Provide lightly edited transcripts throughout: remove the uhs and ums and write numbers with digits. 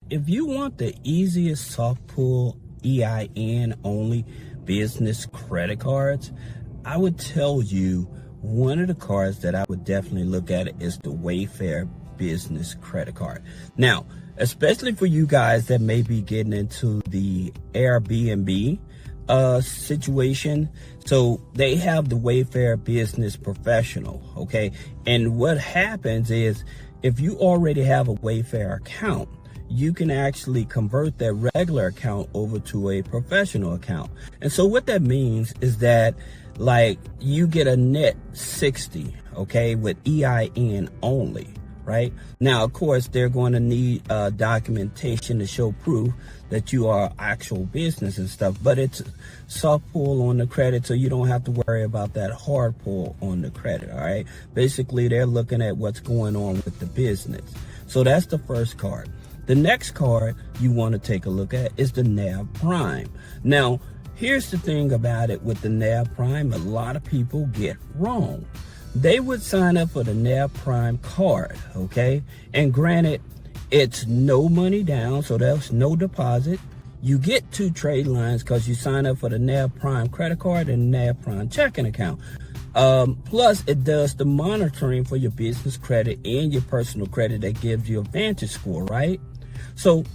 If you want the easiest soft pull EIN only business credit cards, I would tell you one of the cards that I would definitely look at is the Wayfair Business Credit Card. Now, especially for you guys that may be getting into the Airbnb situation. So they have the Wayfair Business Professional, okay? And what happens is if you already have a Wayfair account, you can actually convert that regular account over to a professional account. And so what that means is that like you get a net 60, okay, with EIN only, right? Now, of course, they're going to need documentation to show proof that you are actual business and stuff, but it's soft pull on the credit, so you don't have to worry about that hard pull on the credit, all right? Basically, they're looking at what's going on with the business. So that's the first card. The next card you want to take a look at is the NAV Prime. Now, here's the thing about it with the NAV Prime, a lot of people get wrong. They would sign up for the NAV Prime card, okay? And granted, it's no money down, so there's no deposit. You get 2 trade lines because you sign up for the NAV Prime credit card and NAV Prime checking account. Plus, it does the monitoring for your business credit and your personal credit that gives you a Vantage score, right? So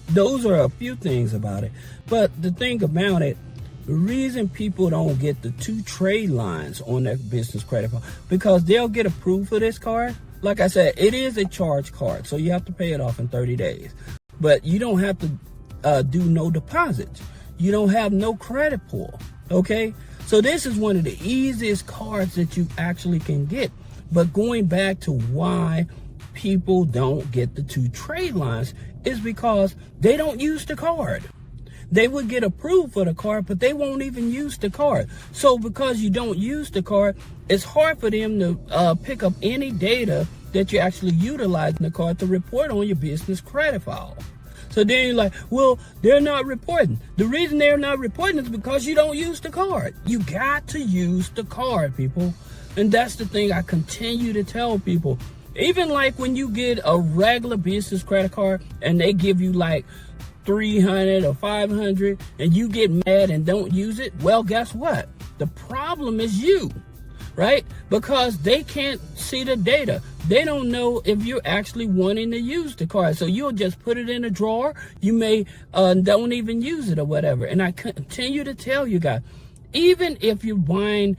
those are a few things about it. But the thing about it, the reason people don't get the 2 trade lines on their business credit card, because they'll get approved for this card. Like I said, it is a charge card, so you have to pay it off in 30 days. But you don't have to do no deposits. You don't have no credit pull, okay? So this is one of the easiest cards that you actually can get. But going back to why people don't get the 2 trade lines is because they don't use the card. They would get approved for the card, but they won't even use the card. So because you don't use the card, it's hard for them to pick up any data that you actually utilize in the card to report on your business credit file. So then you're like, well, they're not reporting. The reason they're not reporting is because you don't use the card. You got to use the card, people. And that's the thing I continue to tell people. Even like when you get a regular business credit card and they give you like 300 or 500 and you get mad and don't use it, well, guess what? The problem is you, right? Because they can't see the data. They don't know if you're actually wanting to use the card. So you'll just put it in a drawer. You may don't even use it or whatever. And I continue to tell you guys, even if you're buying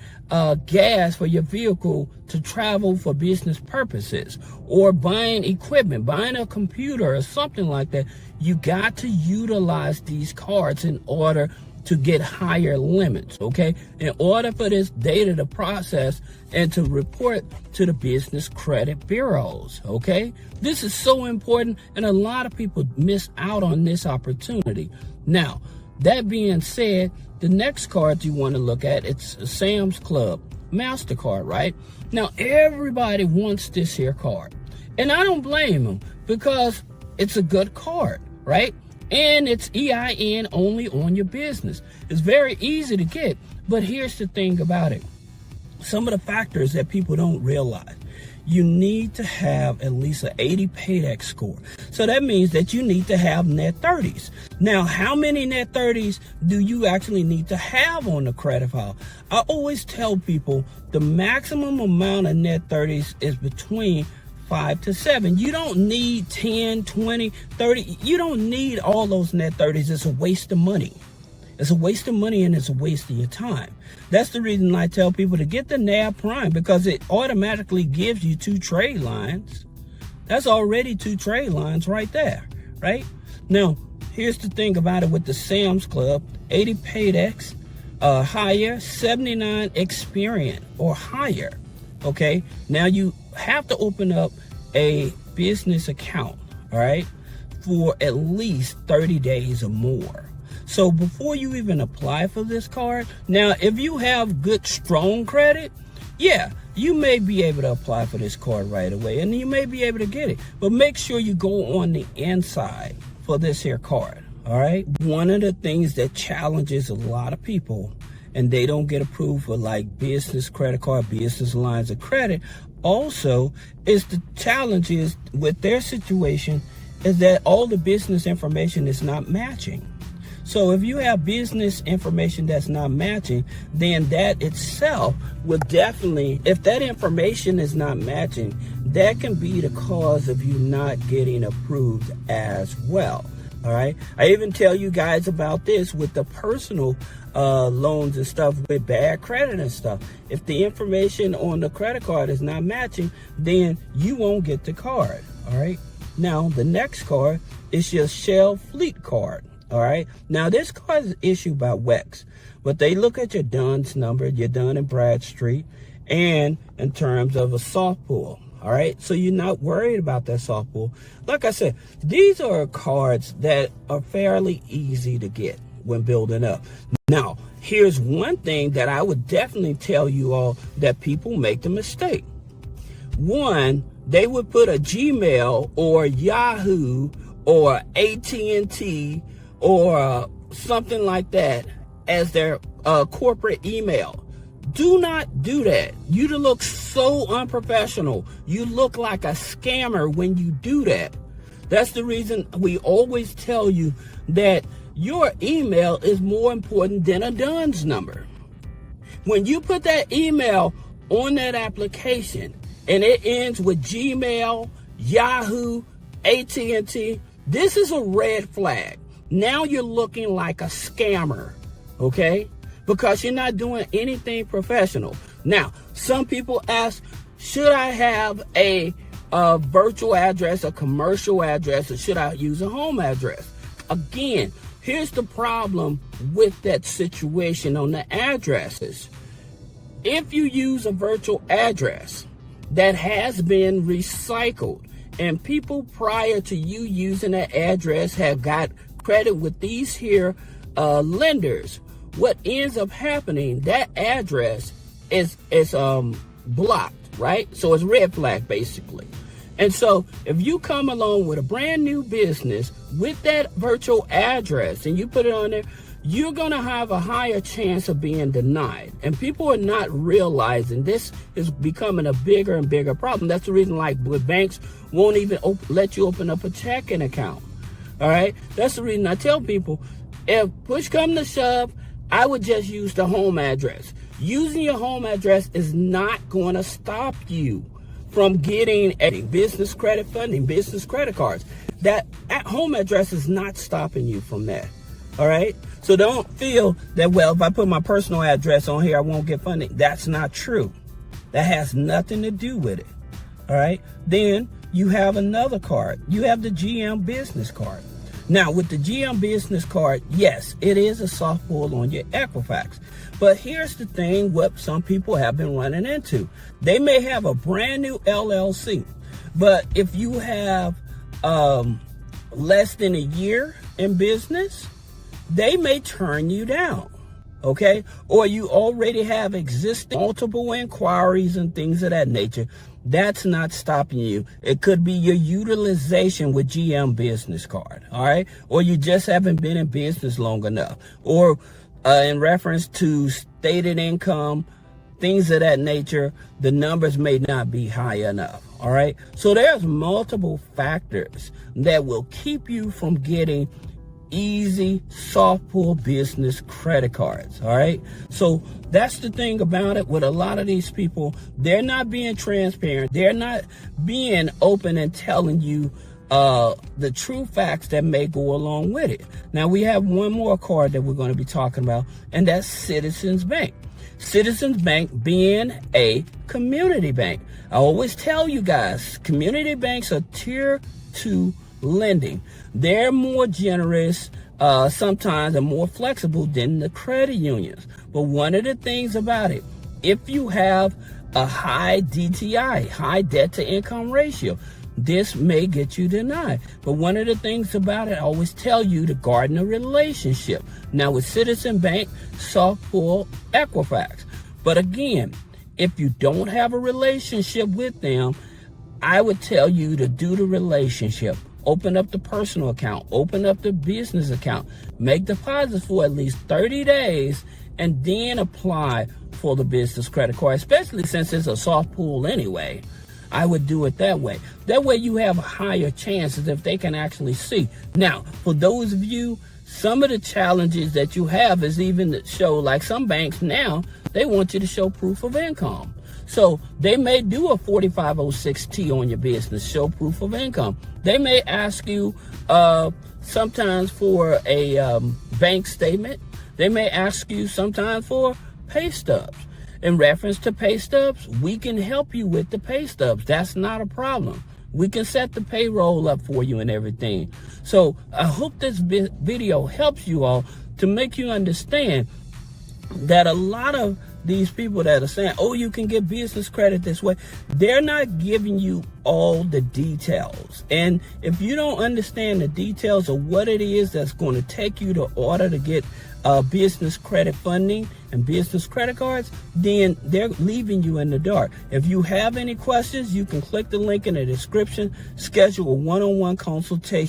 gas for your vehicle to travel for business purposes, or buying equipment, buying a computer or something like that, you got to utilize these cards in order to get higher limits, okay? In order for this data to process and to report to the business credit bureaus, okay? This is so important, and a lot of people miss out on this opportunity. Now, that being said, the next card you want to look at, it's Sam's Club MasterCard, right? Now, everybody wants this here card. And I don't blame them because it's a good card, right? And it's EIN only on your business. It's very easy to get. But here's the thing about it. Some of the factors that people don't realize. You need to have at least an 80 PAYDEX score. So that means that you need to have net 30s. Now, how many net 30s do you actually need to have on the credit file? I always tell people the maximum amount of net 30s is between 5 to 7. You don't need 10, 20, 30. You don't need all those net 30s. It's a waste of money. It's a waste of money and it's a waste of your time. That's the reason I tell people to get the NAV Prime, because it automatically gives you 2 trade lines. That's already 2 trade lines right there, right? Now, here's the thing about it with the Sam's Club, 80 PAYDEX, higher, 79 Experian or higher, okay? Now, you have to open up a business account, all right, for at least 30 days or more. So before you even apply for this card, now if you have good, strong credit, yeah, you may be able to apply for this card right away and you may be able to get it. But make sure you go on the inside for this here card, all right? One of the things that challenges a lot of people and they don't get approved for like business credit card, business lines of credit, also is the challenges with their situation is that all the business information is not matching. So if you have business information that's not matching, then that itself will definitely, if that information is not matching, that can be the cause of you not getting approved as well. All right. I even tell you guys about this with the personal loans and stuff with bad credit and stuff. If the information on the credit card is not matching, then you won't get the card. All right. Now, the next card is your Shell Fleet card. All right. Now, this card is issued by WEX, but they look at your DUNS number, your Dun & Bradstreet, and in terms of a soft pull. All right. So you're not worried about that soft pull. Like I said, these are cards that are fairly easy to get when building up. Now, here's one thing that I would definitely tell you all that people make the mistake. One, they would put a Gmail or Yahoo or AT&T or something like that as their corporate email. Do not do that. You look so unprofessional. You look like a scammer when you do that. That's the reason we always tell you that your email is more important than a DUNS number. When you put that email on that application and it ends with Gmail, Yahoo, AT&T, this is a red flag. Now you're looking like a scammer, okay? Because you're not doing anything professional. Now, some people ask, should I have a virtual address, a commercial address, or should I use a home address? Again, here's the problem with that situation on the addresses. If you use a virtual address that has been recycled and people prior to you using that address have got credit with these here lenders, what ends up happening, that address is blocked, right? So it's red flag basically. And so if you come along with a brand new business with that virtual address and you put it on there, you're going to have a higher chance of being denied. And people are not realizing this is becoming a bigger and bigger problem. That's the reason like banks won't even let you open up a checking account. All right. That's the reason I tell people, if push come to shove, I would just use the home address. Using your home address is not going to stop you from getting a business credit funding, business credit cards. That at home address is not stopping you from that. All right. So don't feel that, well, if I put my personal address on here, I won't get funding. That's not true. That has nothing to do with it. All right. Then you have another card. You have the GM business card. Now, with the GM business card, yes, it is a soft pull on your Equifax. But here's the thing, what some people have been running into. They may have a brand new LLC, but if you have less than a year in business, they may turn you down, okay? Or you already have existing multiple inquiries and things of that nature. That's not stopping you. It could be your utilization with GM business card, all right? Or you just haven't been in business long enough. Or in reference to stated income, things of that nature, the numbers may not be high enough, all right? So there's multiple factors that will keep you from getting easy soft pull business credit cards. All right. So that's the thing about it with a lot of these people. They're not being transparent. They're not being open and telling you the true facts that may go along with it. Now we have one more card that we're going to be talking about, and that's Citizens Bank. Citizens Bank being a community bank. I always tell you guys, community banks are tier 2 lending. They're more generous sometimes and more flexible than the credit unions. But one of the things about it, if you have a high DTI, high debt to income ratio, this may get you denied. But one of the things about it, I always tell you to garden a relationship. Now with Citizen Bank, soft pull, Equifax. But again, if you don't have a relationship with them, I would tell you to do the relationship. Open up the personal account, open up the business account, make deposits for at least 30 days, and then apply for the business credit card, especially since it's a soft pull anyway. I would do it that way. That way you have higher chances if they can actually see. Now, for those of you, some of the challenges that you have is even to show, like some banks now, they want you to show proof of income. So they may do a 4506T on your business, show proof of income. They may ask you sometimes for a bank statement. They may ask you sometimes for pay stubs. In reference to pay stubs, we can help you with the pay stubs. That's not a problem. We can set the payroll up for you and everything. So I hope this video helps you all to make you understand that a lot of these people that are saying, oh, you can get business credit this way, they're not giving you all the details. And if you don't understand the details of what it is that's going to take you to order to get business credit funding and business credit cards, then they're leaving you in the dark. If you have any questions, you can click the link in the description, schedule a one-on-one consultation.